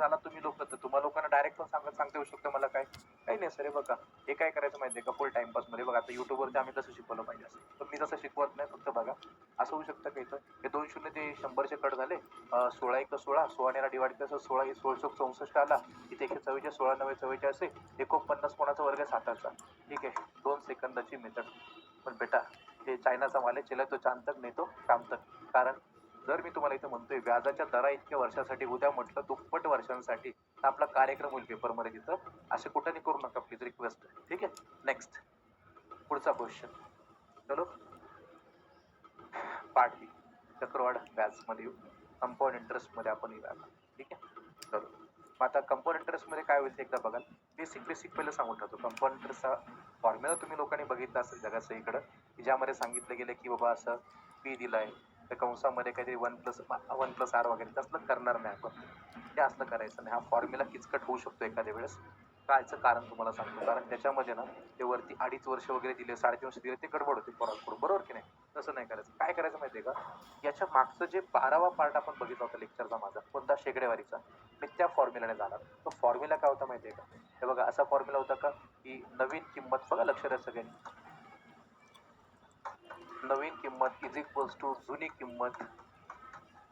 झाला तुम्ही लोक, तर तुम्हाला लोकांना डायरेक्ट पण सांगता येऊ शकतं मला काय काही नाही सर. हे बघा हे काय करायचं माहिती आहे का, फुल टाइमपास मध्ये बघा आता युट्यूबवरती आम्ही कसं शिकवलं पाहिजे असं, तर मी तसं शिकवत नाही. फक्त बघा असं होऊ शकतं का इथं हे 2 शून्य ते 100चे कट झाले, 16 1 16, 16 डिवाइड केलं 16 1664 आला, इथे 144 16 9 44 49 कोणाचा वर्ग 7चा. ठीक आहे 2 सेकंदाची मेथड. पण बेटा हे चायनाचा माल आहे, चला तो चांद तक नाही तो शाम तक. कारण जर मी तुम्हाला इथे म्हणतोय व्याजाच्या दरा इतक्या वर्षासाठी, उद्या म्हटलं दुप्पट वर्षांसाठी, तर आपला कार्यक्रम होईल पेपरमध्ये तिथं. असे कुठं नाही करू नका प्लीज, रिक्वेस्ट. ठीक आहे नेक्स्ट पुढचा क्वेश्चन. चलो पार्ट बी, चक्रवाढ व्याज मध्ये येऊ, कंपाऊंड इंटरेस्ट मध्ये आपण येऊ आता. ठीक आहे चलो मग आता कंपाऊंड इंटरेस्ट मध्ये काय होईल ते एकदा बघा. बेसिक पहिले सांगून ठेवतो. कंपाऊंड इंटरेस्टचा फॉर्म्युला तुम्ही लोकांनी बघितला असेल जगाचं इकडं, की ज्यामध्ये सांगितलं गेलं की बाबा असं पी दिलाय त्या कंसामध्ये काहीतरी 1+1+r वगैरे, तसलं करणार नाही आपण. ते असलं करायचं नाही. हा फॉर्म्युला किचकट होऊ शकतो एखाद्या वेळेस. कायचं कारण तुम्हाला सांगतो, कारण त्याच्यामध्ये ना ते वरती 2.5 वर्ष वगैरे दिले, 3.5 वर्ष दिले, ते गडबड होते पोरांकडून, बरोबर की नाही. तसं नाही करायचं. काय करायचं माहितीये का, याच्या मागचं जे 12वा पार्ट आपण बघितला होता लेक्चरचा माझा, कोणता, शेकडेवारीचा, मी त्या फॉर्म्युलाने जाणार. तो फॉर्म्युला काय होता माहितीये का, हे बघा असा फॉर्म्युला होता का, की नवीन किंमत, बघा लक्ष द्या सगळ्यांनी, नवीन किंमत इज इक्वल्स टू जुनी किंमत